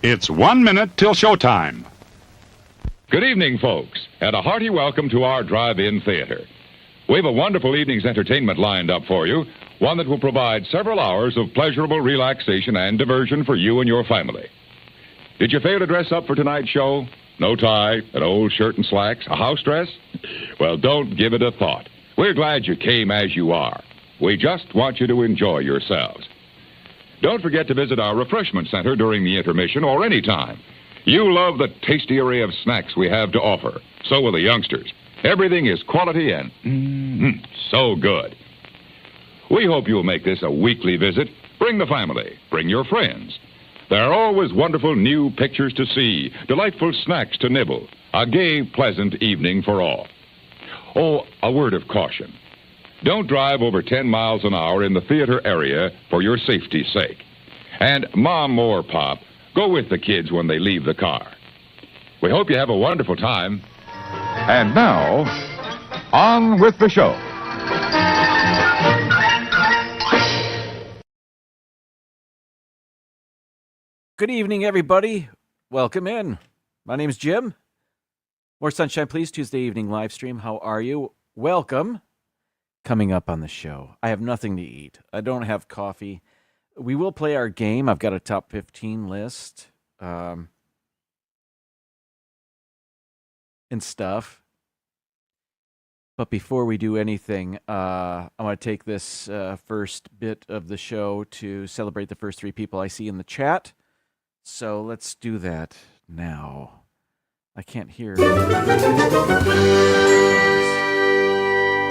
It's 1 minute till showtime. Good evening, folks, and a hearty welcome to our drive-in theater. We have a wonderful evening's entertainment lined up for you, one that will provide several hours of pleasurable relaxation and diversion for you and your family. Did you fail to dress up for tonight's show? No tie, an old shirt and slacks, a house dress? Well, don't give it a thought. We're glad you came as you are. We just want you to enjoy yourselves. Don't forget to visit our refreshment center during the intermission or any time. You love the tasty array of snacks we have to offer. So will the youngsters. Everything is quality and so good. We hope you'll make this a weekly visit. Bring the family. Bring your friends. There are always wonderful new pictures to see, delightful snacks to nibble, a gay, pleasant evening for all. Oh, a word of caution. Don't drive over 10 miles an hour in the theater area for your safety's sake. And Mom or Pop, go with the kids when they leave the car. We hope you have a wonderful time. And now, on with the show. Good evening, everybody. Welcome in. My name's Jim. More Sunshine, Please, Tuesday evening live stream. How are you? Welcome. Coming up on the show, I have nothing to eat. I don't have coffee. We will play our game. I've got a top 15 list and stuff. But before we do anything, I want to take this first bit of the show to celebrate the first three people I see in the chat. So let's do that now. I can't hear.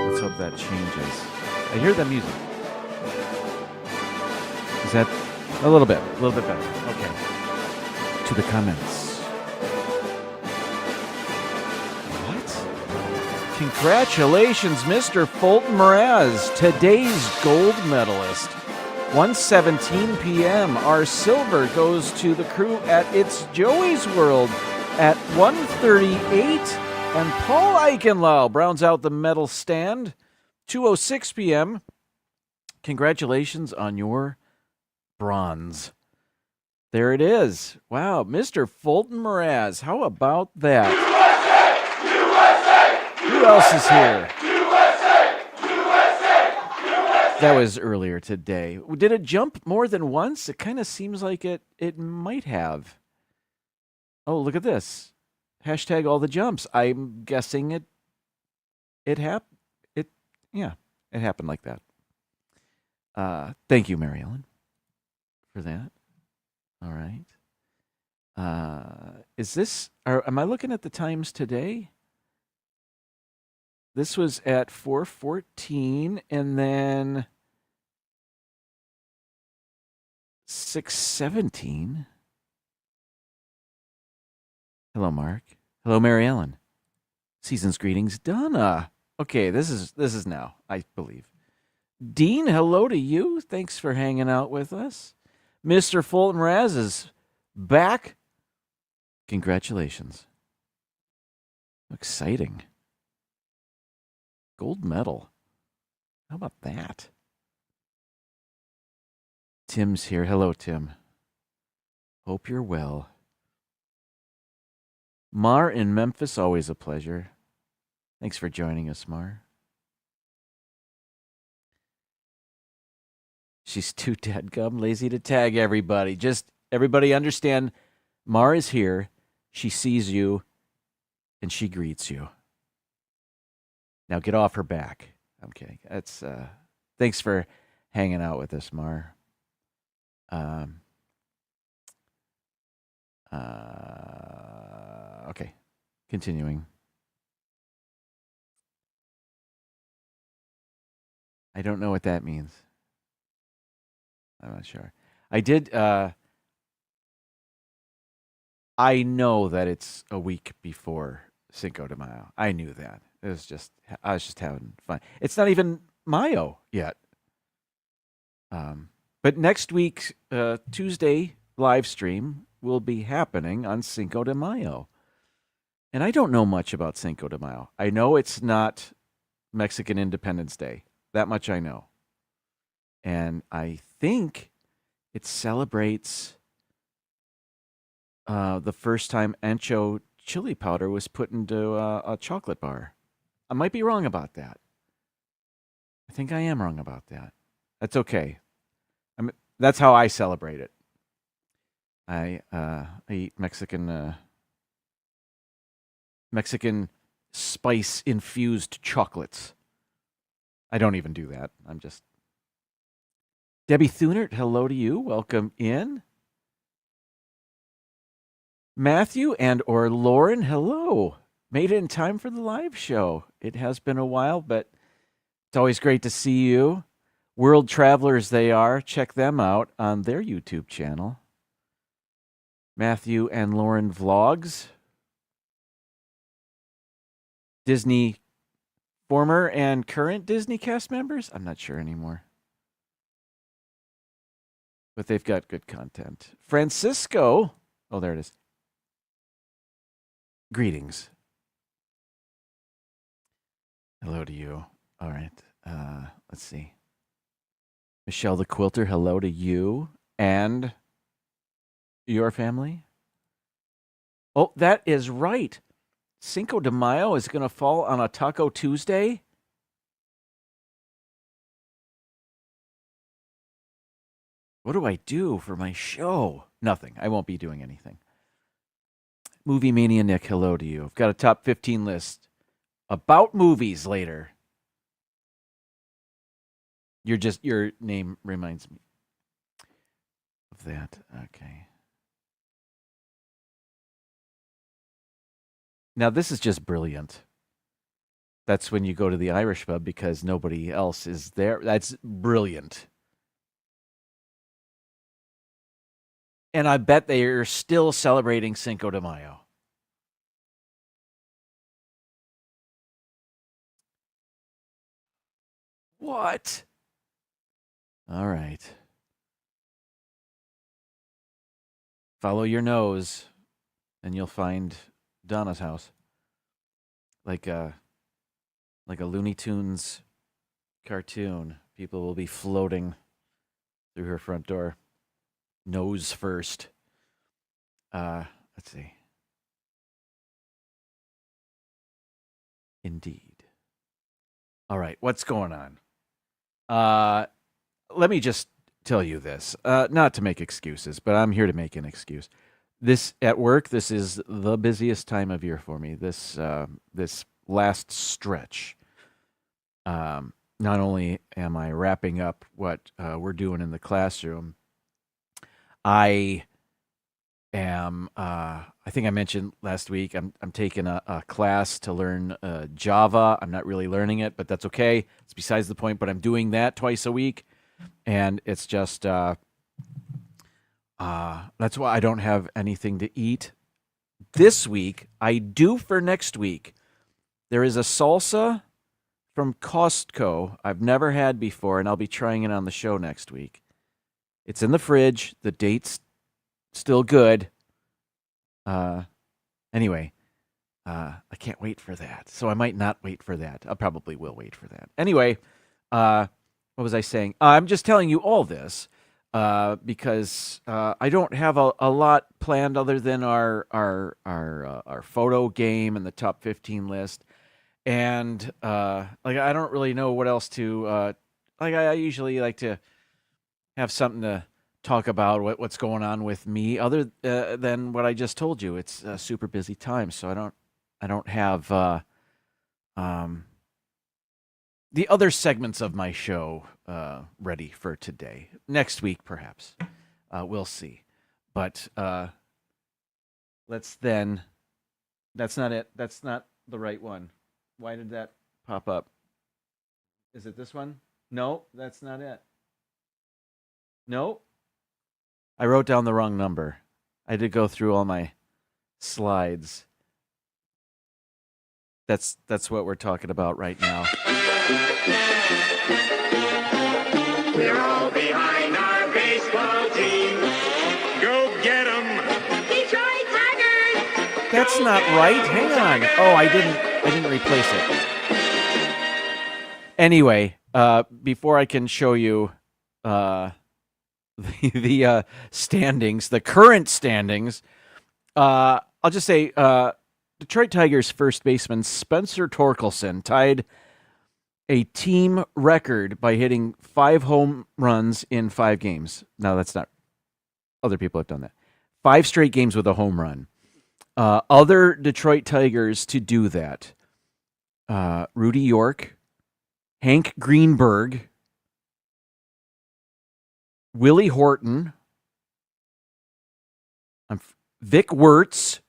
Let's hope that changes. I hear that music. Is that a little bit better? Okay. To the comments. What? Congratulations, Mr. Fulton Mraz, today's gold medalist. 1:17 p.m. Our silver goes to the crew at It's Joey's World at 1:38. And Paul Eichenlau rounds out the medal stand. 2:06 p.m. Congratulations on your bronze. There it is. Wow, Mr. Fulton Mraz. How about that? USA! Who else is here? That was earlier today. Did it jump more than once? It kind of seems like it might have. Oh, look at this. Hashtag all the jumps. I'm guessing it happened like that. Thank you, Mary Ellen, for that. All right. Am I looking at the times today? This was at 4:14 and then 6:17. Hello, Mark. Hello, Mary Ellen. Season's greetings, Donna. Okay, this is now, I believe. Dean, hello to you. Thanks for hanging out with us. Mr. Fulton Raz is back. Congratulations. Exciting. Gold medal. How about that? Tim's here. Hello, Tim. Hope you're well. Mar in Memphis, always a pleasure. Thanks for joining us, Mar. She's too dadgum lazy to tag everybody. Just everybody understand, Mar is here. She sees you, and she greets you. Now get off her back. I'm kidding. That's thanks for hanging out with us, Mar. Okay, continuing. I don't know what that means. I'm not sure. I did. I know that it's a week before Cinco de Mayo. I knew that. I was just having fun. It's not even Mayo yet. But next week, Tuesday live stream will be happening on Cinco de Mayo. And I don't know much about Cinco de Mayo. I know it's not Mexican Independence Day. That much I know. And I think it celebrates the first time ancho chili powder was put into a chocolate bar. I might be wrong about that. I think I am wrong about that. That's okay. That's how I celebrate it. I eat Mexican spice infused chocolates. I don't even do that. I'm just Debbie Thunert, hello to you. Welcome in. Matthew and or Lauren, hello. Made it in time for the live show. It has been a while, but it's always great to see you. World travelers they are. Check them out on their YouTube channel. Matthew and Lauren Vlogs. Disney former and current Disney cast members? I'm not sure anymore. But they've got good content. Francisco. Oh, there it is. Greetings. Hello to you. All right. Let's see. Michelle the Quilter, hello to you and your family. Oh, that is right. Cinco de Mayo is going to fall on a Taco Tuesday. What do I do for my show? Nothing. I won't be doing anything. Movie Mania Nick, hello to you. I've got a top 15 list about movies later. Your name reminds me of that. Okay. Now this is just brilliant. That's when you go to the Irish pub because nobody else is there. That's brilliant. And I bet they are still celebrating Cinco de Mayo. What? All right. Follow your nose, and you'll find Donna's house. Like a Looney Tunes cartoon. People will be floating through her front door. Nose first. Let's see. Indeed. All right, what's going on? Let me just tell you this. Not to make excuses, but I'm here to make an excuse. This at work, this is the busiest time of year for me. This last stretch. Not only am I wrapping up what we're doing in the classroom, I am. I think I mentioned last week. I'm taking a class to learn Java. I'm not really learning it, but that's okay. It's besides the point. But I'm doing that twice a week, and it's just that's why I don't have anything to eat this week. I do for next week. There is a salsa from Costco I've never had before, and I'll be trying it on the show next week. It's in the fridge. The date's still good. Anyway, I can't wait for that. So I might not wait for that. I probably will wait for that. Anyway, what was I saying? I'm just telling you all this because I don't have a lot planned other than our photo game and the top 15 list. And I don't really know what else to I usually like to have something to talk about what's going on with me other than what I just told you. It's a super busy time, so I don't have the other segments of my show ready for today. Next week, perhaps. We'll see. But let's then. That's not it. That's not the right one. Why did that pop up? Is it this one? No, that's not it. No. I wrote down the wrong number. I did go through all my slides. That's what we're talking about right now. We're all behind our baseball team. Go get 'em! Detroit Tigers! That's not right. Hang on. Oh, I didn't replace it. Anyway, before I can show you the standings, the current standings, I'll just say Detroit Tigers first baseman Spencer Torkelson tied a team record by hitting 5 home runs in 5 games. No, that's not. Other people have done that. 5 straight games with a home run. Other Detroit Tigers to do that. Rudy York, Hank Greenberg, Willie Horton, Vic Wirtz,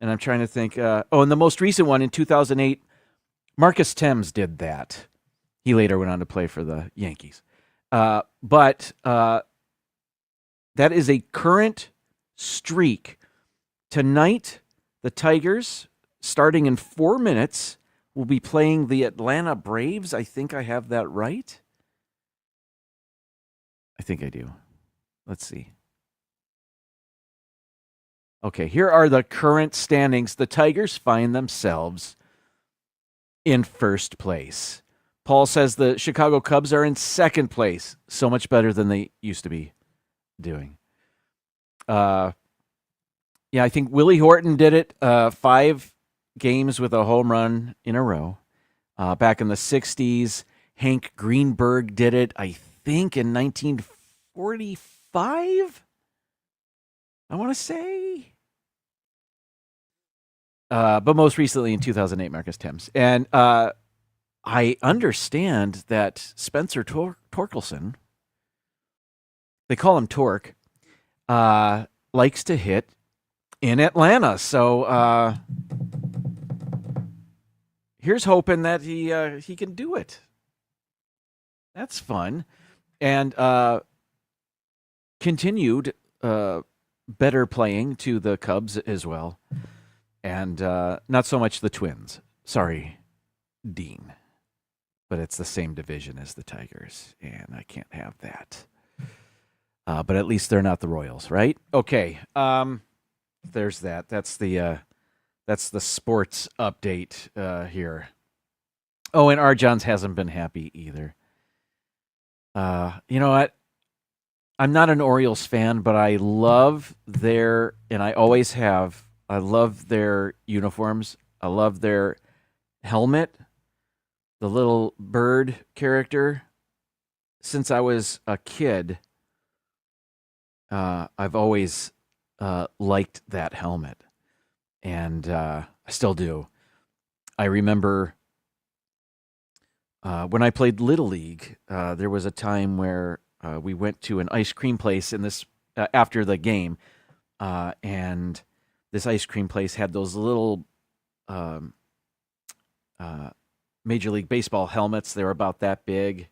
and I'm trying to think. And the most recent one in 2008, Marcus Thames did that. He later went on to play for the Yankees. But that is a current streak. Tonight, the Tigers, starting in 4 minutes, will be playing the Atlanta Braves. I think I have that right. I think I do. Let's see. Okay, here are the current standings. The Tigers find themselves in first place. Paul says the Chicago Cubs are in second place. So much better than they used to be doing. Yeah, I think Willie Horton did it 5 games with a home run in a row. Back in the 60s, Hank Greenberg did it, I think, in 1945, I want to say. But most recently in 2008, Marcus Thames. And I understand that Spencer Torkelson, they call him Torque, likes to hit in Atlanta. So here's hoping that he can do it. That's fun. And continued better playing to the Cubs as well. And not so much the Twins. Sorry, Dean. But it's the same division as the Tigers, and I can't have that. But at least they're not the Royals, right? Okay. There's that. That's the sports update here. Oh, and R. Johns hasn't been happy either. You know what? I'm not an Orioles fan, but I love their, and I always have, I love their uniforms. I love their helmet, the little bird character. Since I was a kid, I've always liked that helmet, and I still do. I remember when I played Little League, there was a time where we went to an ice cream place in this after the game, and this ice cream place had those little Major League Baseball helmets. They were about that big.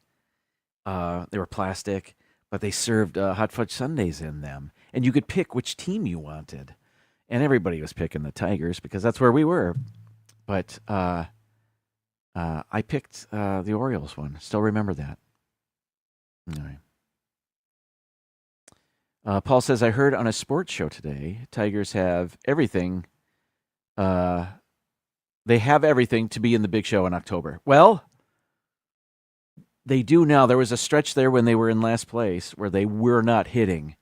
They were plastic, but they served hot fudge sundaes in them, and you could pick which team you wanted. And everybody was picking the Tigers because that's where we were. But I picked the Orioles one. Still remember that. All right. Paul says, I heard on a sports show today, Tigers have everything. They have everything to be in the big show in October. Well, they do now. There was a stretch there when they were in last place where they were not hitting.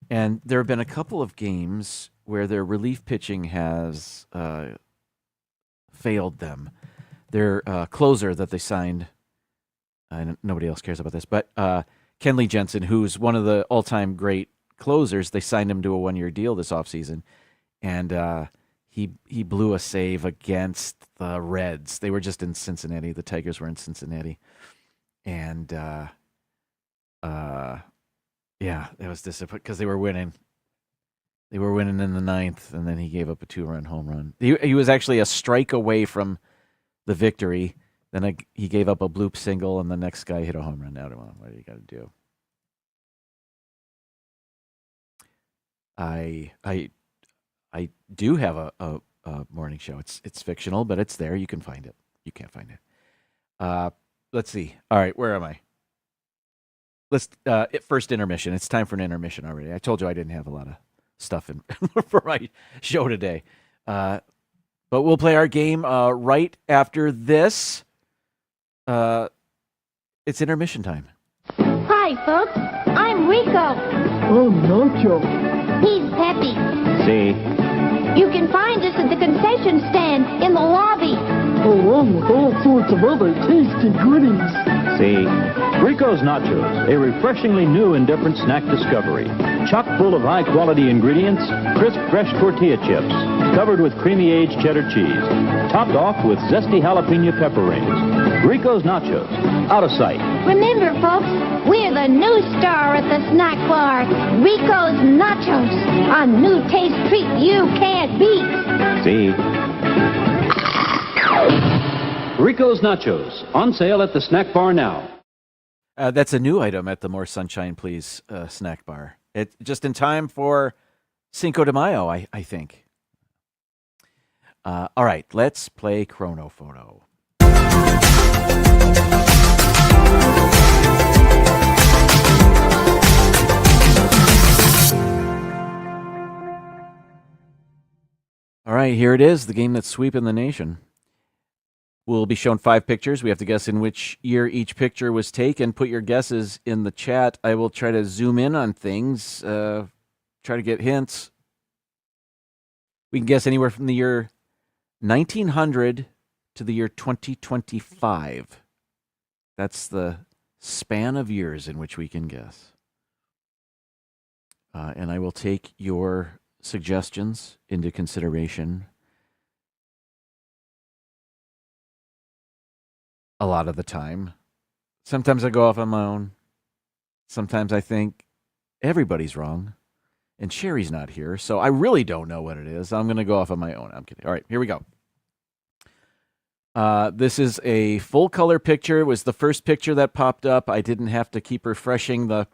And there have been a couple of games where their relief pitching has failed them. Their closer that they signed, nobody else cares about this, but Kenley Jensen, who's one of the all-time great closers, they signed him to a 1-year deal this offseason, and he blew a save against the Reds. They were just in Cincinnati. The Tigers were in Cincinnati. And, yeah, it was disappointing because they were winning. They were winning in the 9th, and then he gave up a 2-run home run. He was actually a strike away from the victory. Then he gave up a bloop single, and the next guy hit a home run. Now, what do you got to do? I do have a morning show. It's fictional, but it's there. You can find it. You can't find it. Let's see. All right, where am I? Let's first intermission. It's time for an intermission already. I told you I didn't have a lot of stuff in for my show today, but we'll play our game right after this. It's intermission time. Hi, folks. I'm Rico. Oh, no, Joe. He's peppy. See? You can find us at the concession stand in the lobby. Along with all sorts of other tasty goodies. See? Rico's Nachos, a refreshingly new and different snack discovery. Chock full of high-quality ingredients, crisp, fresh tortilla chips, covered with creamy aged cheddar cheese, topped off with zesty jalapeno pepper rings. Rico's Nachos, out of sight. Remember, folks, we're the new star at the snack bar. Rico's Nachos, a new taste treat you can't beat. See? Rico's Nachos, on sale at the snack bar now. That's a new item at the More Sunshine Please snack bar. It's just in time for Cinco de Mayo, I think. All right, let's play Chrono Photo. All right, here it is, the game that's sweeping the nation. We'll be shown 5 pictures. We have to guess in which year each picture was taken. Put your guesses in the chat. I will try to zoom in on things, try to get hints. We can guess anywhere from the year 1900 to the year 2025. That's the span of years in which we can guess. And I will take your suggestions into consideration a lot of the time. Sometimes I go off on my own. Sometimes I think everybody's wrong. And Sherry's not here, so I really don't know what it is. I'm going to go off on my own. I'm kidding. All right, here we go. This is a full color picture. It was the first picture that popped up. I didn't have to keep refreshing the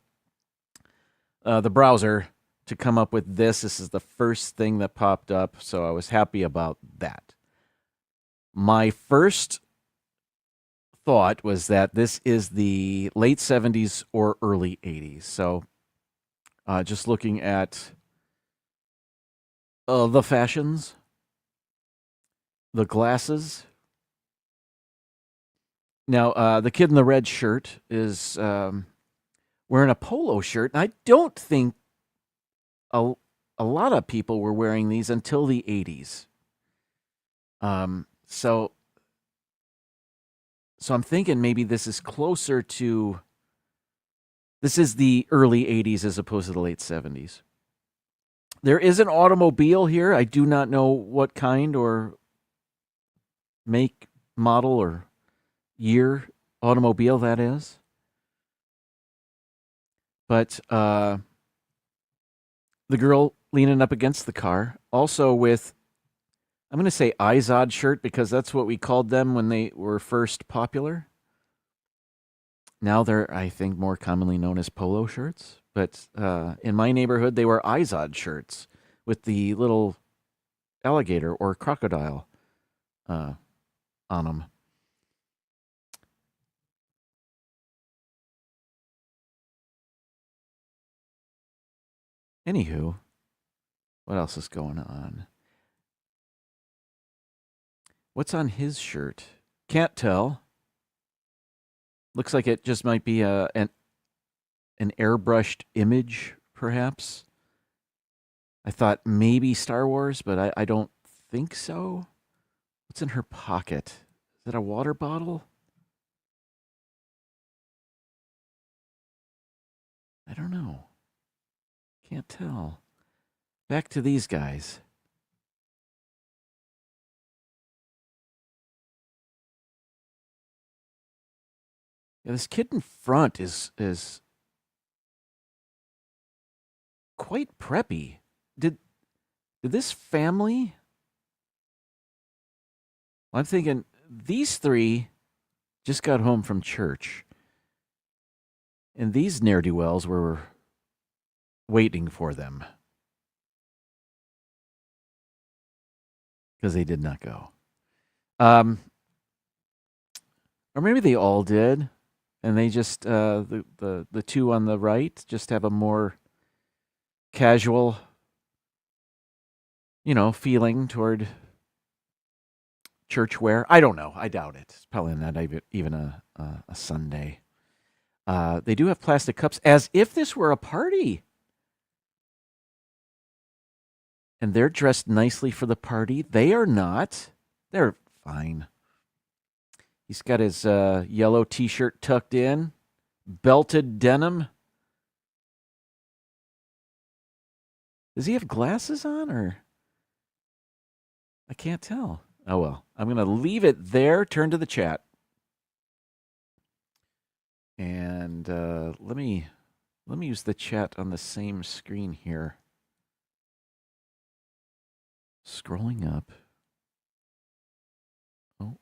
browser to come up with this. This is the first thing that popped up, so I was happy about that. My first thought was that this is the late 70s or early 80s. So just looking at the fashions, the glasses. Now, the kid in the red shirt is wearing a polo shirt, and I don't think a lot of people were wearing these until the 80s. So I'm thinking maybe this is closer to, this is the early 80s as opposed to the late 70s. There is an automobile here. I do not know what kind or make, model, or year automobile that is. But the girl leaning up against the car, also with, I'm going to say Izod shirt because that's what we called them when they were first popular. Now they're, I think, more commonly known as polo shirts. But in my neighborhood, they were Izod shirts with the little alligator or crocodile on them. Anywho, what else is going on? What's on his shirt? Can't tell. Looks like it just might be an airbrushed image, perhaps. I thought maybe Star Wars, but I don't think so. What's in her pocket? Is that a water bottle? I don't know. Can't tell. Back to these guys. Yeah, this kid in front is quite preppy. Did this family? I'm thinking these three just got home from church, and these ne'er-do-wells were waiting for them because they did not go. Or maybe they all did. And they just, the two on the right just have a more casual, feeling toward church wear. I don't know. I doubt it. It's probably not even a Sunday. They do have plastic cups as if this were a party. And they're dressed nicely for the party. They are not. They're fine. He's got his yellow T-shirt tucked in, belted denim. Does he have glasses on, or? I can't tell. Oh, well. I'm going to leave it there. Turn to the chat. And let me use the chat on the same screen here. Scrolling up. Oh.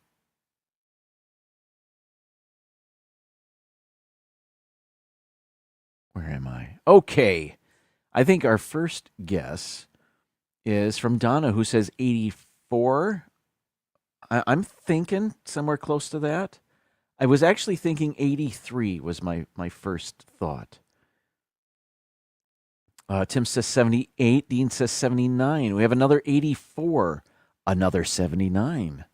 Where am I? Okay. I think our first guess is from Donna, who says 84. I'm thinking somewhere close to that. I was actually thinking 83 was my first thought. Tim says 78. Dean says 79. We have another 84. Another 79.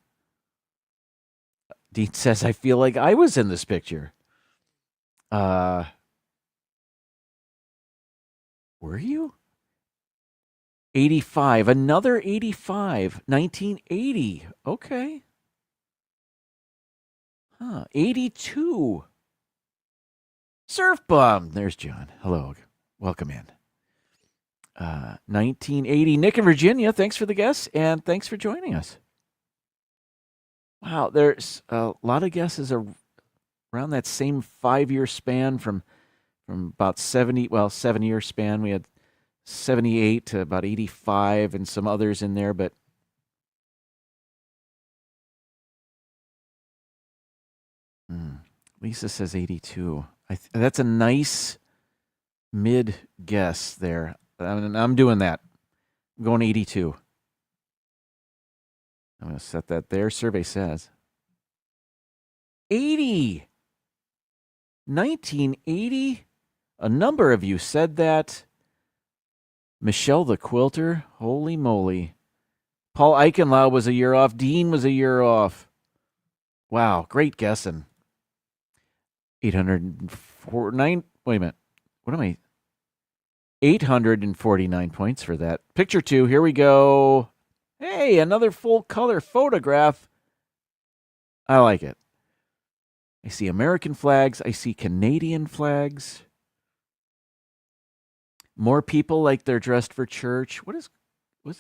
Dean says, I feel like I was in this picture. Were you? 85. Another 85. 1980. Okay. 82. Surf Bum. There's John. Hello. Welcome in. 1980. Nick in Virginia, thanks for the guess, and thanks for joining us. Wow, there's a lot of guesses around that same 5-year span from about 7-year span. We had 78 to about 85 and some others in there, but Lisa says 82. That's a nice mid guess there. I'm doing that. I'm going 82. I'm going to set that there. Survey says 80. 1980. A number of you said that. Michelle the Quilter. Holy moly. Paul Eichenlau was a year off. Dean was a year off. Wow, great guessing. 849. Wait a minute. What am I? 849 points for that. Picture 2. Here we go. Hey, another full color photograph. I like it. I see American flags. I see Canadian flags. More people like they're dressed for church. What's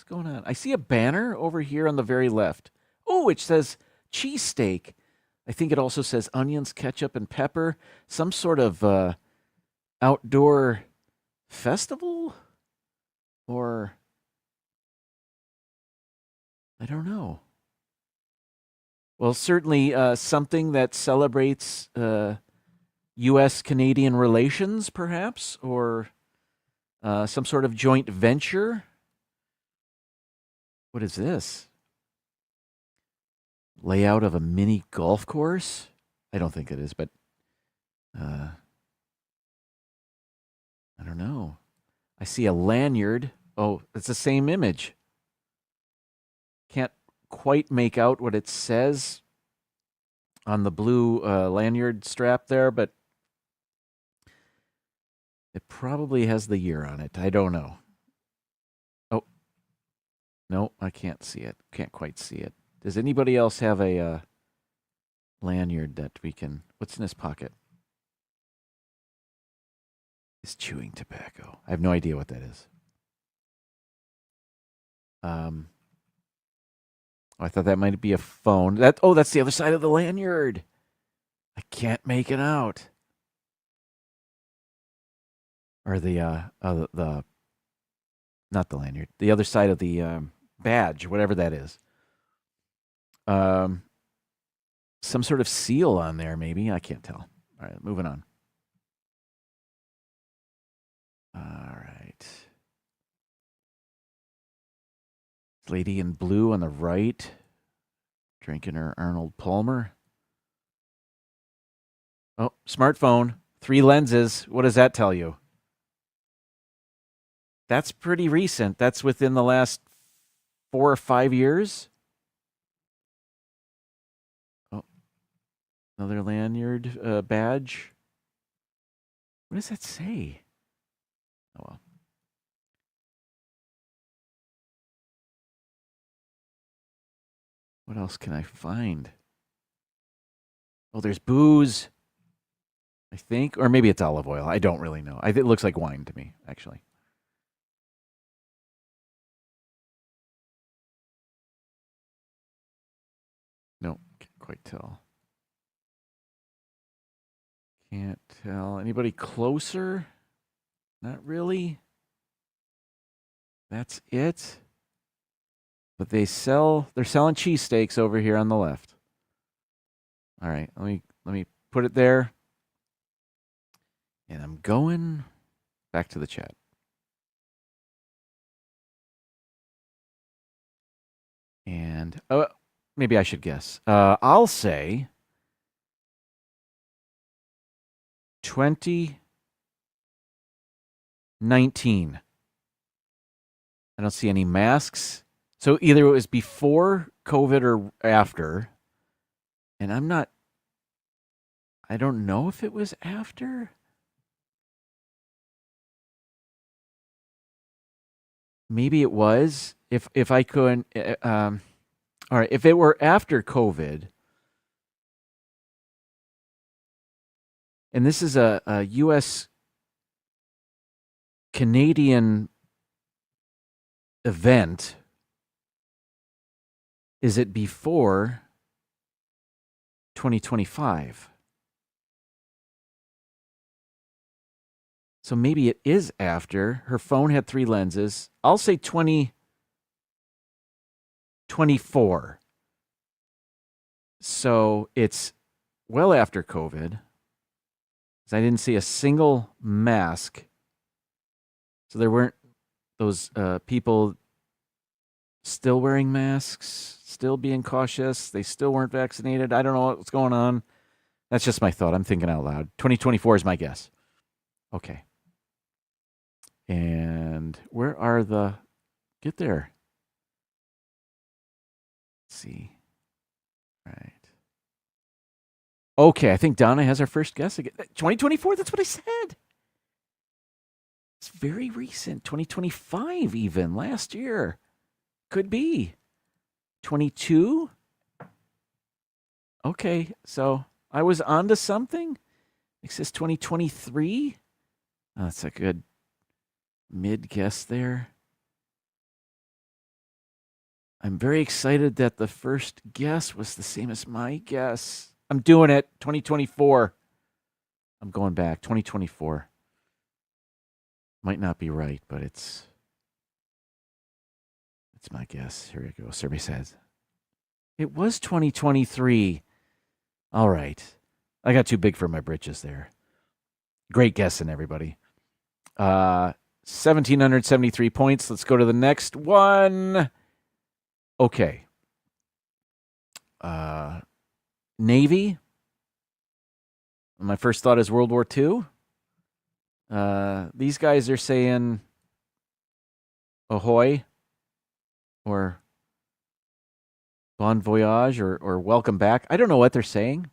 going on? I see a banner over here on the very left. Oh, it says cheesesteak. I think it also says onions, ketchup, and pepper. Some sort of outdoor festival? Or I don't know. Well, certainly something that celebrates U.S.-Canadian relations, perhaps, or some sort of joint venture. What is this? Layout of a mini golf course? I don't think it is, but I don't know. I see a lanyard. Oh, it's the same image. Can't quite make out what it says on the blue lanyard strap there, but it probably has the year on it. I don't know. Oh, no, I can't see it. Can't quite see it. Does anybody else have a lanyard that we can... What's in his pocket? He's chewing tobacco. I have no idea what that is. Oh, I thought that might be a phone. That's the other side of the lanyard. I can't make it out. Or the not the lanyard. The other side of the badge, whatever that is. Some sort of seal on there, maybe. I can't tell. All right, moving on. All right. Lady in blue on the right, drinking her Arnold Palmer. Oh, smartphone, 3 lenses. What does that tell you? That's pretty recent. That's within the last 4 or 5 years. Oh, another lanyard badge. What does that say? Oh, well. What else can I find? Oh, there's booze, I think. Or maybe it's olive oil. I don't really know. It looks like wine to me, actually. No, can't quite tell. Can't tell. Anybody closer? Not really. That's it. But they're selling cheesesteaks over here on the left. All right, let me put it there. And I'm going back to the chat. And maybe I should guess. I'll say 2019. I don't see any masks. So either it was before COVID or after. And I don't know if it was after. Maybe it was. If I could, all right. If it were after COVID, and this is a U.S. Canadian event, is it before 2025? So maybe it is after. Her phone had 3 lenses. I'll say 2024. So it's well after COVID. 'Cause I didn't see a single mask. So there weren't those people still wearing masks, still being cautious. They still weren't vaccinated. I don't know what's going on. That's just my thought. I'm thinking out loud. 2024 is my guess. Okay. And where are get there? Let's see. All right. Okay, I think Donna has our first guess again. 2024, that's what I said. It's very recent. 2025 even, last year. Could be. 22? Okay, so I was onto something. It says 2023. Oh, that's a good mid guess there. I'm very excited that the first guess was the same as my guess. I'm doing it. 2024. I'm going back. 2024. Might not be right, but it's my guess. Here we go. Survey says it was 2023. All right. I got too big for my britches there. Great guessing, everybody. 1,773 points. Let's go to the next one. Okay. Navy. My first thought is World War II. These guys are saying ahoy or bon voyage or welcome back. I don't know what they're saying.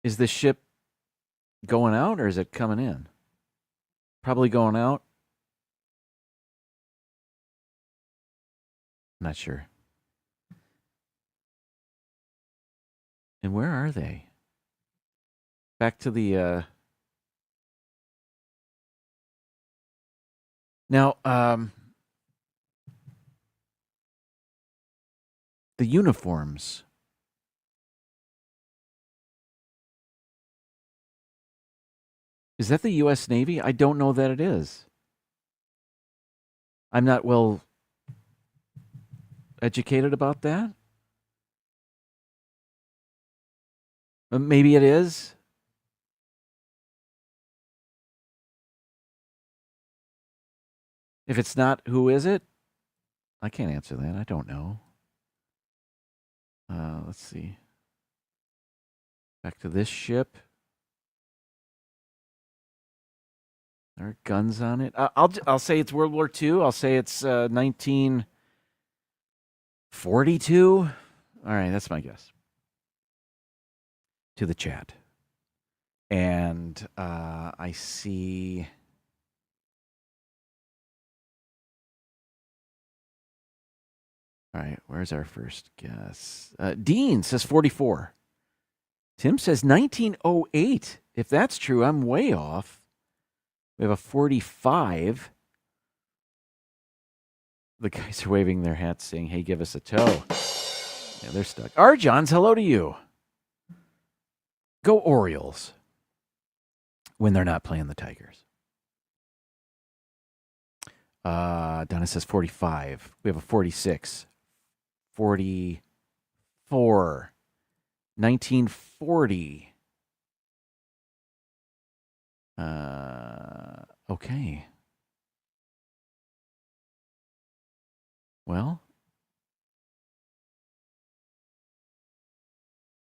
Is this ship going out or is it coming in? Probably going out. Not sure. And where are they? Back to the now the uniforms. Is that the U.S. Navy? I don't know that it is. I'm not well educated about that. Maybe it is. If it's not, who is it? I can't answer that. I don't know. Let's see. Back to this ship. There are guns on it. I'll say it's World War II. I'll say it's 1942. All right, that's my guess. To the chat. And I see... All right, where's our first guess? Dean says 44. Tim says 1908. If that's true, I'm way off. We have a 45. The guys are waving their hats saying, hey, give us a toe. Yeah, they're stuck. Arjons, hello to you. Go Orioles when they're not playing the Tigers. Donna says 45. We have a 46. 44. 1940. Okay. Well,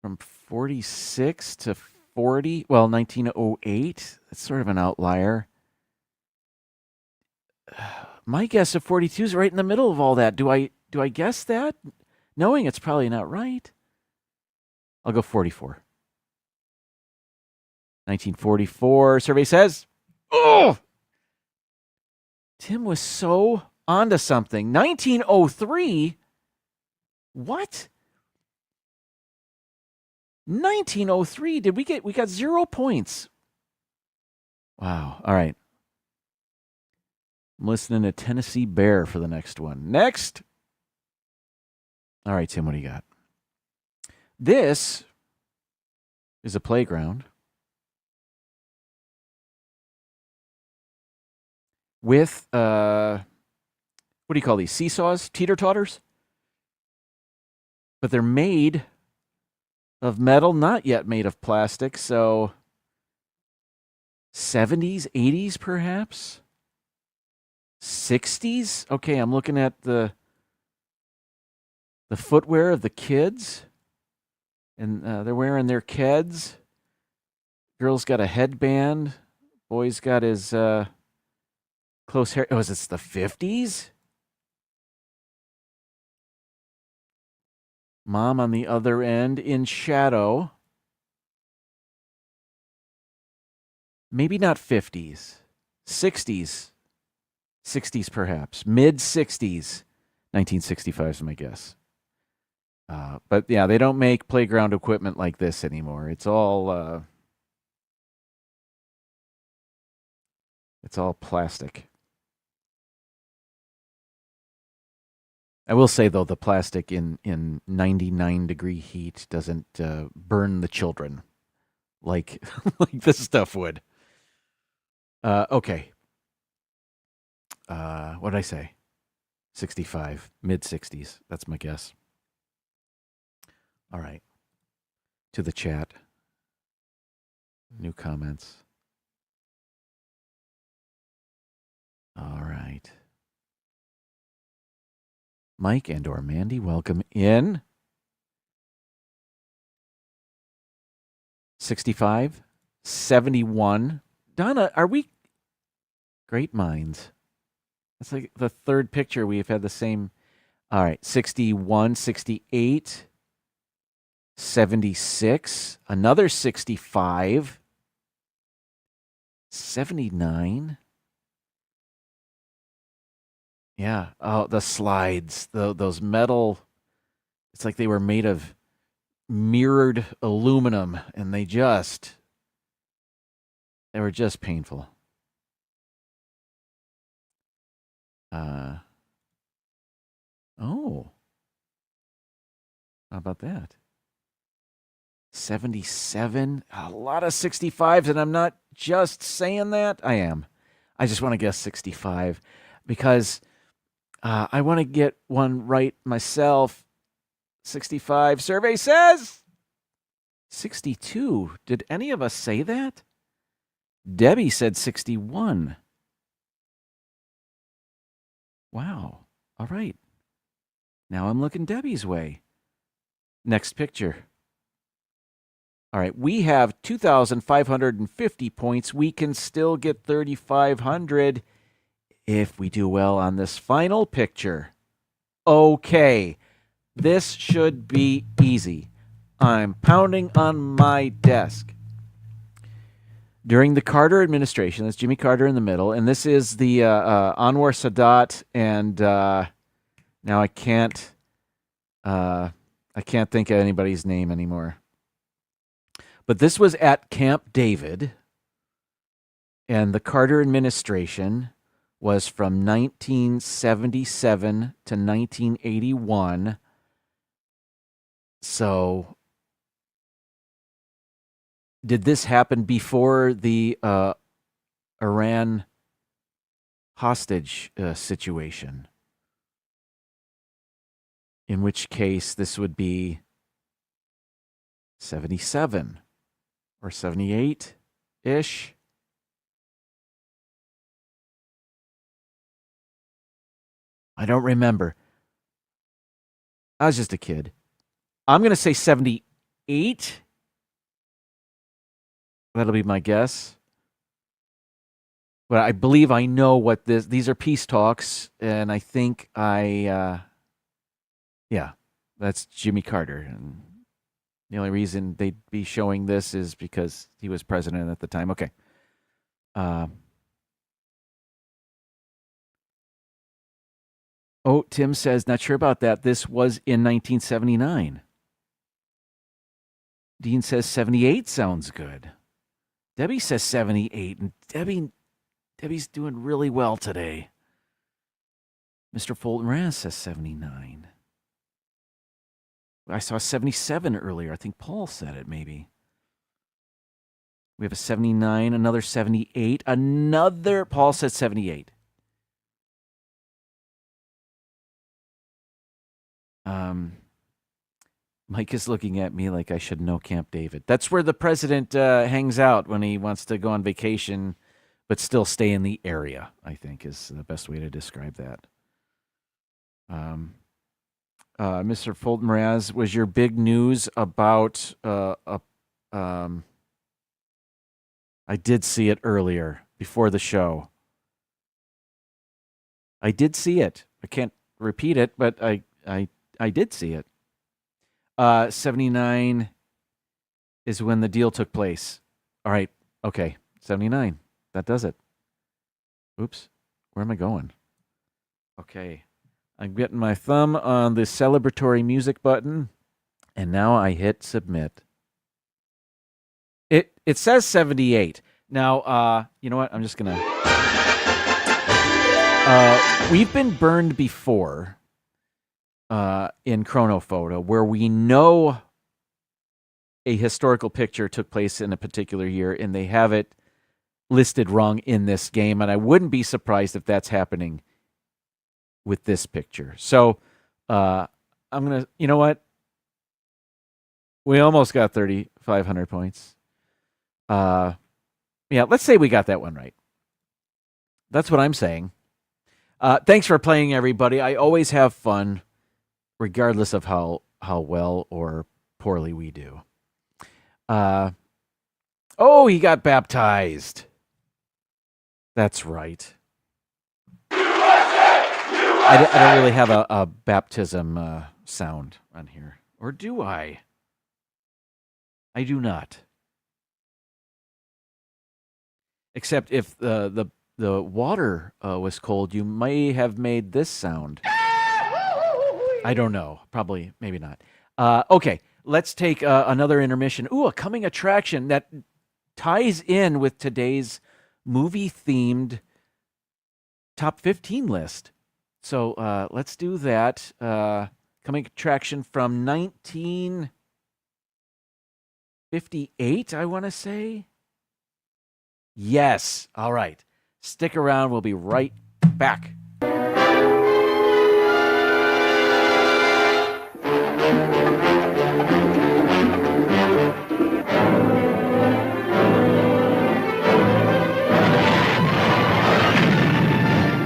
from 46 to 40, well, 1908, that's sort of an outlier. My guess of 42 is right in the middle of all that. Do I guess that? Knowing it's probably not right. I'll go 44. 1944, survey says. Oh! Tim was so onto something. 1903? What? 1903? We got 0 points. Wow. All right. I'm listening to Tennessee Bear for the next one. Next. All right, Tim, what do you got? This is a playground with, what do you call these? Seesaws? Teeter-totters? But they're made of metal, not yet made of plastic, so 70s, 80s perhaps? 60s? Okay, I'm looking at the footwear of the kids, and they're wearing their Keds. Girl's got a headband. Boy's got his close hair. Oh, is this the 50s? Mom on the other end in shadow. Maybe not 50s. 60s. 60s perhaps. Mid-60s. 1965 is my guess. But yeah, they don't make playground equipment like this anymore. It's all plastic. I will say though, the plastic in 99-degree heat doesn't burn the children like like this stuff would. Okay. What did I say? 65, mid-60s. That's my guess. All right. To the chat. New comments. All right. Mike and or Mandy, welcome in. 65, 71. Donna, are we great minds? That's like the third picture we've had the same. All right, 61, 68. 76, another 65, 79. Yeah. Oh, the slides, those metal. It's like they were made of mirrored aluminum, and they were just painful. Oh. How about that? 77, a lot of 65s, and I'm not just saying that. I am. I just want to guess 65 because I want to get one right myself. 65, survey says 62. Did any of us say that? Debbie said 61. Wow. All right. Now I'm looking Debbie's way. Next picture. All right, we have 2,550 points. We can still get 3,500 if we do well on this final picture. Okay, this should be easy. I'm pounding on my desk. During the Carter administration, that's Jimmy Carter in the middle, and this is the Anwar Sadat, and now I can't think of anybody's name anymore. But this was at Camp David, and the Carter administration was from 1977 to 1981. So, did this happen before the Iran hostage situation? In which case, this would be 77 or 78-ish. I don't remember. I was just a kid. I'm going to say 78. That'll be my guess. But I believe I know what these are peace talks, and I think yeah, that's Jimmy Carter. And the only reason they'd be showing this is because he was president at the time. Okay. Oh, Tim says, not sure about that. This was in 1979. Dean says 78 sounds good. Debbie says 78, and Debbie's doing really well today. Mr. Fulton Raz says 79. I saw 77 earlier. I think Paul said it, maybe. We have a 79, another 78, another... Paul said 78. Mike is looking at me like I should know Camp David. That's where the president hangs out when he wants to go on vacation, but still stay in the area, I think is the best way to describe that. Mr. Fulton Raz, was your big news about... I did see it earlier, before the show. I did see it. I can't repeat it, but I did see it. 79 is when the deal took place. All right. Okay. 79. That does it. Oops. Where am I going? Okay. I'm getting my thumb on the celebratory music button, and now I hit submit. It says 78. Now, you know what? I'm just going to... we've been burned before... in Chronophoto, where we know a historical picture took place in a particular year, and they have it listed wrong in this game, and I wouldn't be surprised if that's happening with this picture. So, I'm going to, you know what? We almost got 3,500 points. Yeah, let's say we got that one right. That's what I'm saying. Thanks for playing, everybody. I always have fun, regardless of how well or poorly we do. Oh, he got baptized. That's right. I don't really have a baptism sound on here. Or do I? I do not. Except if the water was cold, you may have made this sound. I don't know. Probably, maybe not. Okay, let's take another intermission. Ooh, a coming attraction that ties in with today's movie-themed top 15 list. So let's do that. Coming attraction from 1958, I want to say. Yes. All right. Stick around. We'll be right back.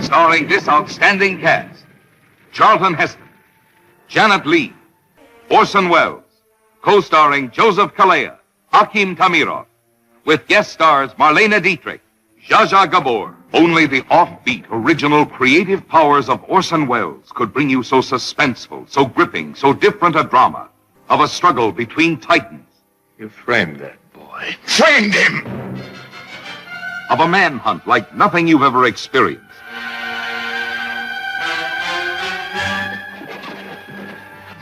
Starring this outstanding cast: Charlton Heston, Janet Leigh, Orson Welles, co-starring Joseph Kalea, Hakim Tamirov, with guest stars Marlene Dietrich, Zsa Zsa Gabor. Only the offbeat, original, creative powers of Orson Welles could bring you so suspenseful, so gripping, so different a drama of a struggle between titans. You framed that boy. Framed him! of a manhunt like nothing you've ever experienced.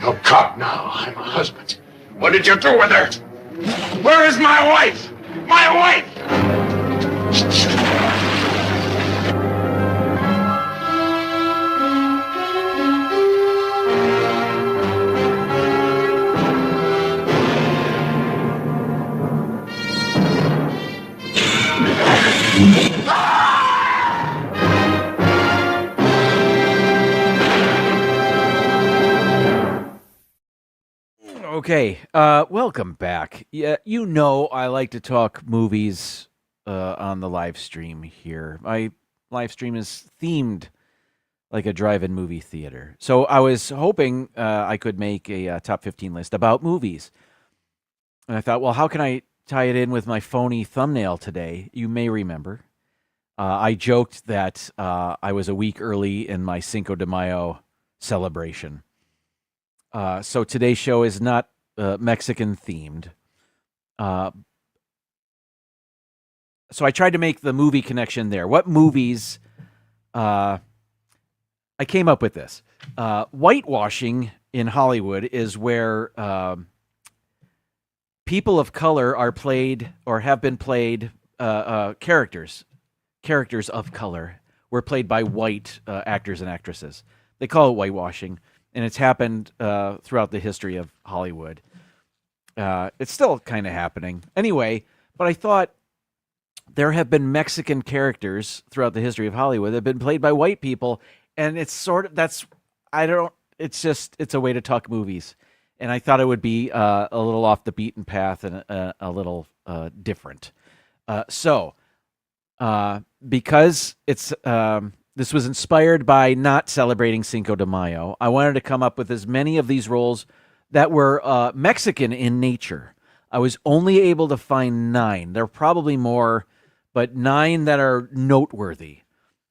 You're caught now. I'm a husband. What did you do with her? Where is my wife? My wife! Okay, welcome back. Yeah, you know I like to talk movies on the live stream here. My live stream is themed like a drive-in movie theater. So I was hoping I could make a top 15 list about movies. And I thought, well, how can I tie it in with my phony thumbnail today? You may remember. I joked that I was a week early in my Cinco de Mayo celebration. So today's show is not Mexican themed. So I tried to make the movie connection there. What movies? I came up with this. Whitewashing in Hollywood is where people of color are played or have been played. Characters of color were played by white actors and actresses. They call it whitewashing. And it's happened throughout the history of Hollywood. It's still kind of happening. Anyway, but I thought there have been Mexican characters throughout the history of Hollywood that have been played by white people. And it's sort of, it's a way to talk movies. And I thought it would be a little off the beaten path and a little different. Because it's... this was inspired by not celebrating Cinco de Mayo. I wanted to come up with as many of these roles that were Mexican in nature. I was only able to find 9. There are probably more, but 9 that are noteworthy.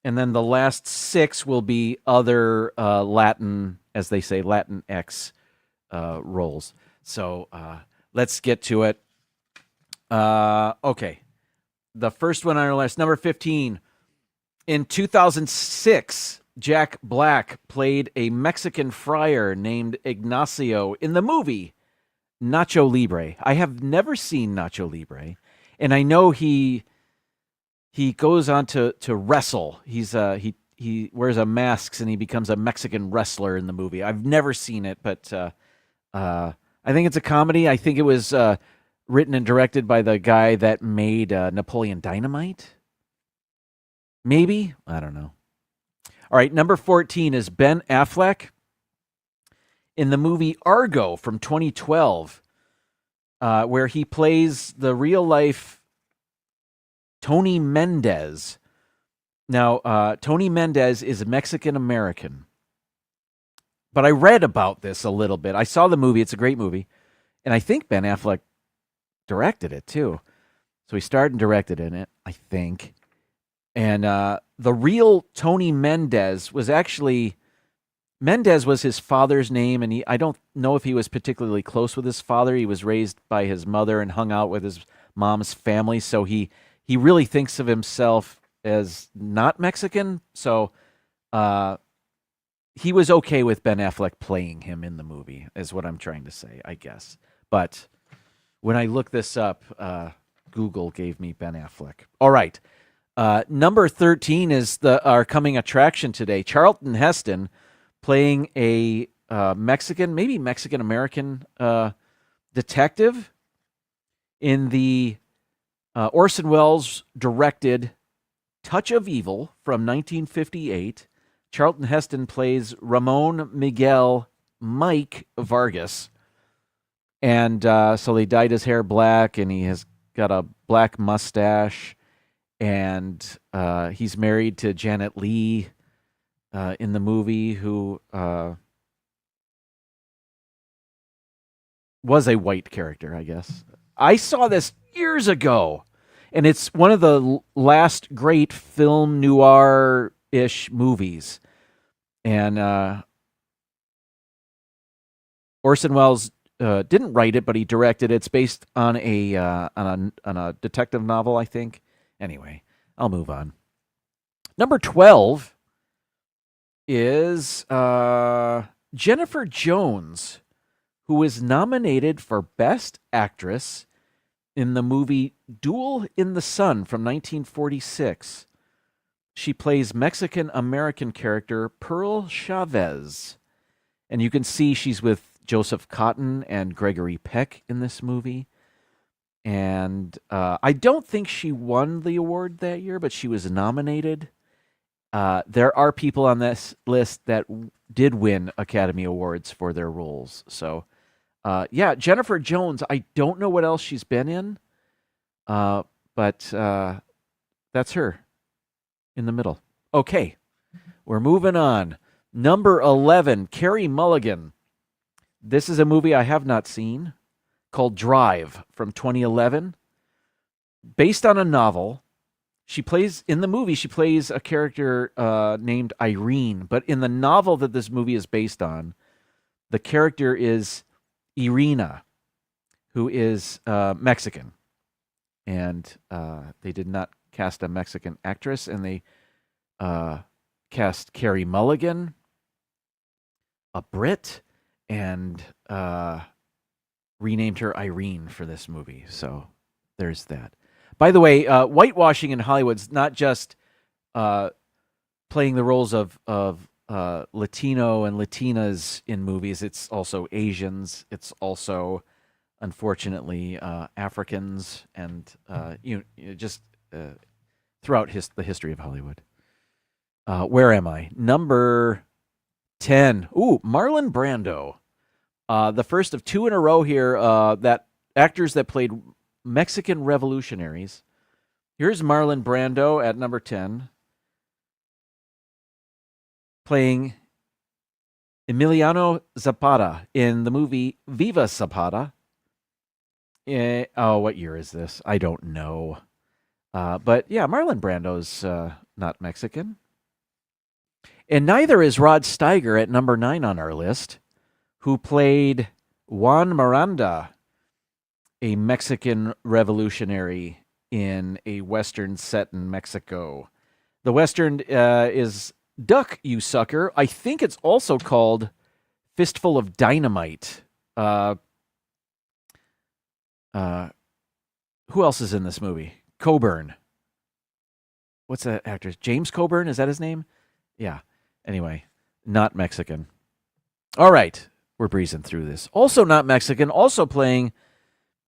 And then the last 6 will be other Latin, as they say, Latinx roles. So let's get to it. Okay. The first one on our list, number 15. In 2006, Jack Black played a Mexican friar named Ignacio in the movie Nacho Libre. I have never seen Nacho Libre, and I know he goes on to wrestle. He wears a mask and he becomes a Mexican wrestler in the movie. I've never seen it, but I think it's a comedy. I think it was written and directed by the guy that made Napoleon Dynamite. Maybe? I don't know. All right, number 14 is Ben Affleck in the movie Argo from 2012, where he plays the real-life Tony Mendez. Now, Tony Mendez is Mexican-American. But I read about this a little bit. I saw the movie. It's a great movie. And I think Ben Affleck directed it, too. So he starred and directed in it, I think. And the real Tony Mendez was actually... Mendez was his father's name, and I don't know if he was particularly close with his father. He was raised by his mother and hung out with his mom's family, so he really thinks of himself as not Mexican. So he was okay with Ben Affleck playing him in the movie, is what I'm trying to say, I guess. But when I looked this up, Google gave me Ben Affleck. All right. Number 13 is our coming attraction today. Charlton Heston playing a Mexican, maybe Mexican-American detective in the Orson Welles directed Touch of Evil from 1958. Charlton Heston plays Ramon Miguel Mike Vargas. And so they dyed his hair black, and he has got a black mustache. And he's married to Janet Leigh in the movie, who was a white character, I guess. I saw this years ago, and it's one of the last great film noir-ish movies. And Orson Welles didn't write it, but he directed it. It's based on a detective novel, I think. Anyway, I'll move on. Number 12 is Jennifer Jones, who is nominated for Best Actress in the movie Duel in the Sun from 1946. She plays Mexican-American character Pearl Chavez. And you can see she's with Joseph Cotton and Gregory Peck in this movie. And I don't think she won the award that year, but she was nominated. There are people on this list that did win Academy Awards for their roles. So, yeah, Jennifer Jones, I don't know what else she's been in, but that's her in the middle. Okay, we're moving on. Number 11, Carey Mulligan. This is a movie I have not seen called Drive from 2011. Based on a novel. In the movie, she plays a character named Irene, but in the novel that this movie is based on, the character is Irina, who is Mexican. And they did not cast a Mexican actress, and they cast Carey Mulligan, a Brit, and renamed her Irene for this movie. So there's that. By the way, whitewashing in Hollywood's not just playing the roles of Latino and Latinas in movies. It's also Asians. It's also, unfortunately, Africans, and just throughout the history of Hollywood. Where am I? Number 10. Ooh, Marlon Brando. The first of two in a row here. That actors that played Mexican revolutionaries. Here's Marlon Brando at number 10, playing Emiliano Zapata in the movie Viva Zapata. What year is this? I don't know. But yeah, Marlon Brando's not Mexican. And neither is Rod Steiger at number 9 on our list, who played Juan Miranda, a Mexican revolutionary in a Western set in Mexico. The Western is Duck, You Sucker. I think it's also called Fistful of Dynamite. Who else is in this movie? Coburn. What's that actor? James Coburn? Is that his name? Yeah. Anyway, not Mexican. All right. We're breezing through this. Also not Mexican. Also playing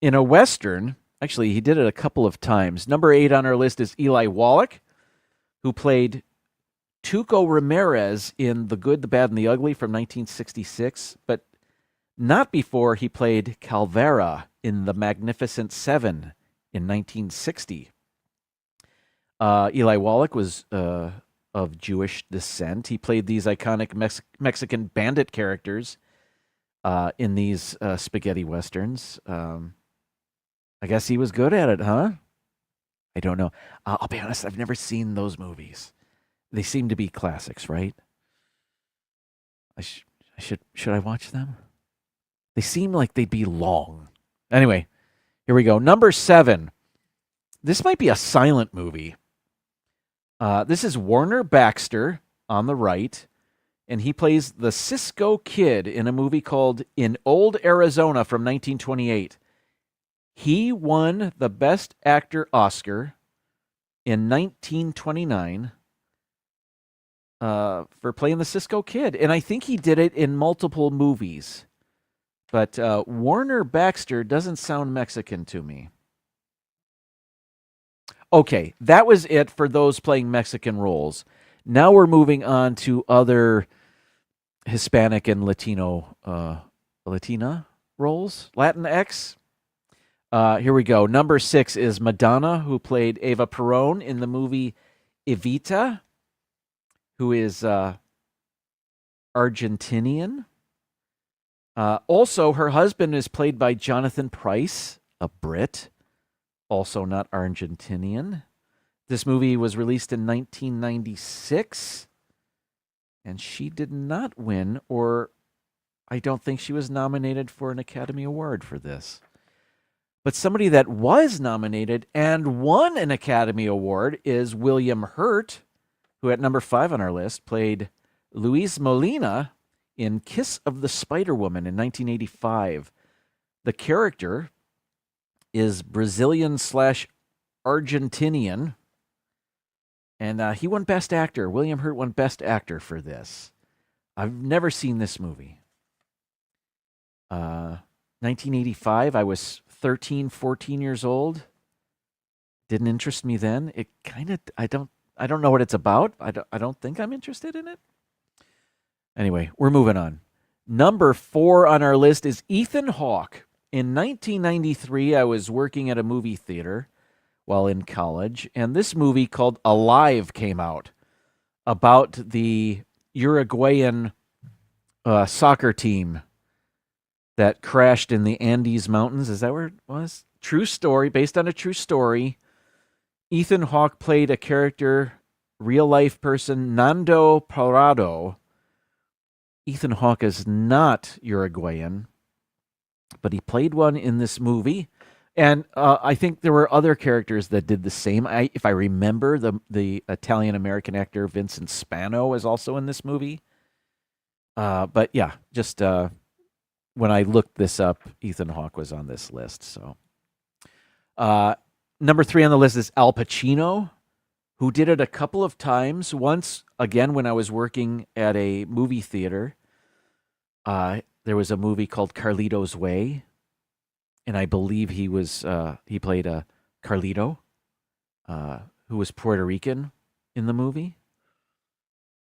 in a Western. Actually, he did it a couple of times. Number 8 on our list is Eli Wallach, who played Tuco Ramirez in The Good, the Bad, and the Ugly from 1966, but not before he played Calvera in The Magnificent Seven in 1960. Eli Wallach was of Jewish descent. He played these iconic Mexican bandit characters in these spaghetti westerns. I guess he was good at it, huh? I don't know. I'll be honest, I've never seen those movies. They seem to be classics, right? Should I watch them? They seem like they'd be long. Anyway, here we go. Number 7. This might be a silent movie. This is Warner Baxter on the right, and he plays the Cisco Kid in a movie called In Old Arizona from 1928. He won the Best Actor Oscar in 1929 for playing the Cisco Kid. And I think he did it in multiple movies. But Warner Baxter doesn't sound Mexican to me. Okay, that was it for those playing Mexican roles. Now we're moving on to other Hispanic and Latina roles. Latinx. Here we go. Number 6 is Madonna, who played Eva Perón in the movie Evita, who is Argentinian. Also, her husband is played by Jonathan Pryce, a Brit, also not Argentinian. This movie was released in 1996, and she did not win, or I don't think she was nominated for an Academy Award for this. But somebody that was nominated and won an Academy Award is William Hurt, who at number 5 on our list played Luis Molina in Kiss of the Spider-Woman in 1985. The character is Brazilian/Argentinian, and he won Best Actor. William Hurt won Best Actor for this. I've never seen this movie. 1985, I was 13, 14 years old. Didn't interest me then. It kind of, I don't know what it's about. I don't think I'm interested in it. Anyway, we're moving on. Number 4 on our list is Ethan Hawke. In 1993, I was working at a movie theater while in college, and this movie called Alive came out about the Uruguayan soccer team that crashed in the Andes Mountains. Is that where it was? True story, based on a true story. Ethan Hawke played a character, real-life person, Nando Parado. Ethan Hawke is not Uruguayan, but he played one in this movie. And I think there were other characters that did the same. If I remember, the Italian-American actor Vincent Spano is also in this movie. But yeah, just when I looked this up, Ethan Hawke was on this list. So, number 3 on the list is Al Pacino, who did it a couple of times. Once, again, when I was working at a movie theater, there was a movie called Carlito's Way, and I believe he played a Carlito, who was Puerto Rican in the movie.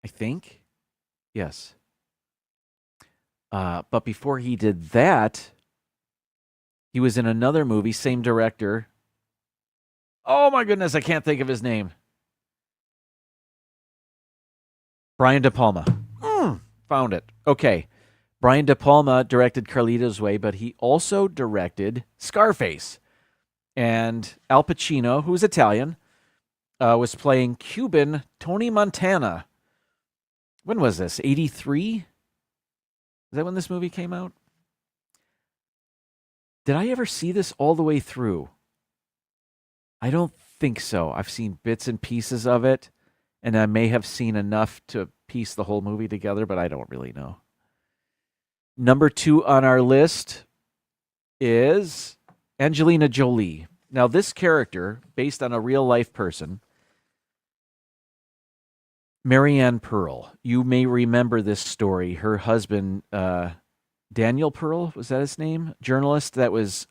I think, yes. But before he did that, he was in another movie, same director. Oh my goodness, I can't think of his name. Brian De Palma. Found it. Okay. Brian De Palma directed Carlito's Way, but he also directed Scarface. And Al Pacino, who's Italian, was playing Cuban Tony Montana. When was this? 83? Is that when this movie came out? Did I ever see this all the way through? I don't think so. I've seen bits and pieces of it, and I may have seen enough to piece the whole movie together, but I don't really know. Number 2 on our list is Angelina Jolie. Now, this character, based on a real-life person, Marianne Pearl. You may remember this story. Her husband, Daniel Pearl, was that his name? Journalist that was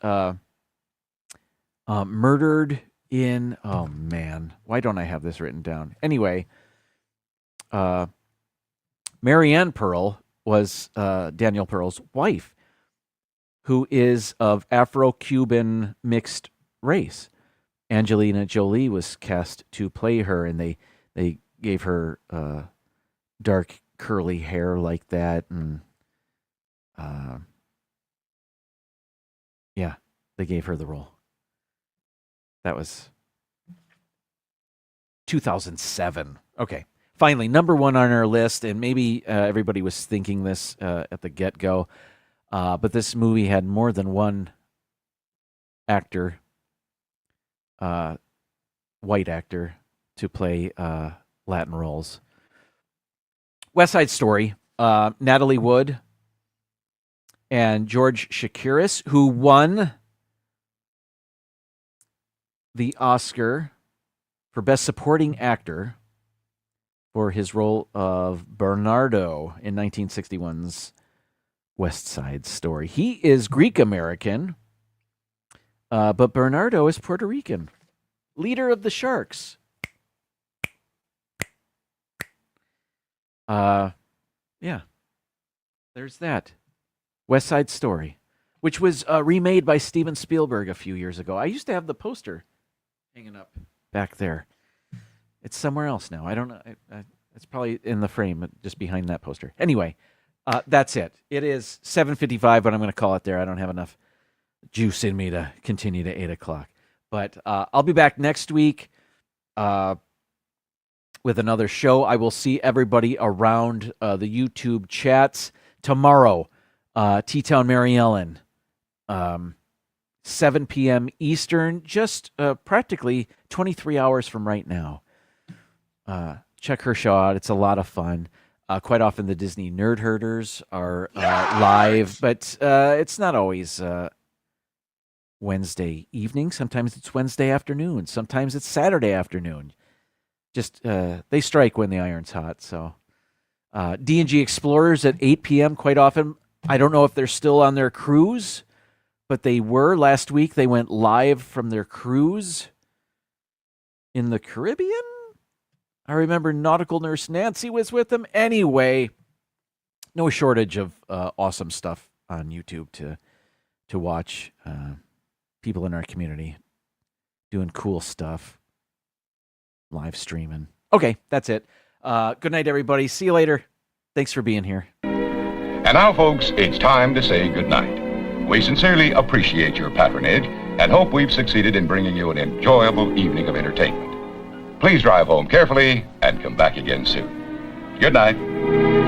murdered in... Oh, man. Why don't I have this written down? Anyway, Marianne Pearl was Daniel Pearl's wife, who is of Afro-Cuban mixed race. Angelina Jolie was cast to play her, and they gave her dark curly hair like that, and yeah, they gave her the role. That was 2007. Okay. Finally, number 1 on our list, and maybe everybody was thinking this at the get-go, but this movie had more than one actor, white actor, to play Latin roles. West Side Story, Natalie Wood and George Chakiris, who won the Oscar for Best Supporting Actor for his role of Bernardo in 1961's West Side Story. He is Greek-American, but Bernardo is Puerto Rican. Leader of the Sharks. Yeah, there's that. West Side Story, which was remade by Steven Spielberg a few years ago. I used to have the poster hanging up back there. It's somewhere else now. I don't know. It's probably in the frame, just behind that poster. Anyway, that's it. It is 7:55, but I'm going to call it there. I don't have enough juice in me to continue to 8 o'clock. But I'll be back next week with another show. I will see everybody around the YouTube chats tomorrow. T-Town Mary Ellen. 7 p.m. Eastern, just practically 23 hours from right now. Check her show out. It's a lot of fun. Quite often the Disney Nerd Herders are live, but it's not always Wednesday evening. Sometimes it's Wednesday afternoon. Sometimes it's Saturday afternoon. Just they strike when the iron's hot. So D&G Explorers at 8 p.m. quite often. I don't know if they're still on their cruise, but they were last week. They went live from their cruise in the Caribbean. I remember Nautical Nurse Nancy was with them. Anyway, no shortage of awesome stuff on YouTube to watch. People in our community doing cool stuff, live streaming. Okay, that's it. Good night, everybody. See you later. Thanks for being here. And now, folks, it's time to say goodnight. We sincerely appreciate your patronage and hope we've succeeded in bringing you an enjoyable evening of entertainment. Please drive home carefully and come back again soon. Good night.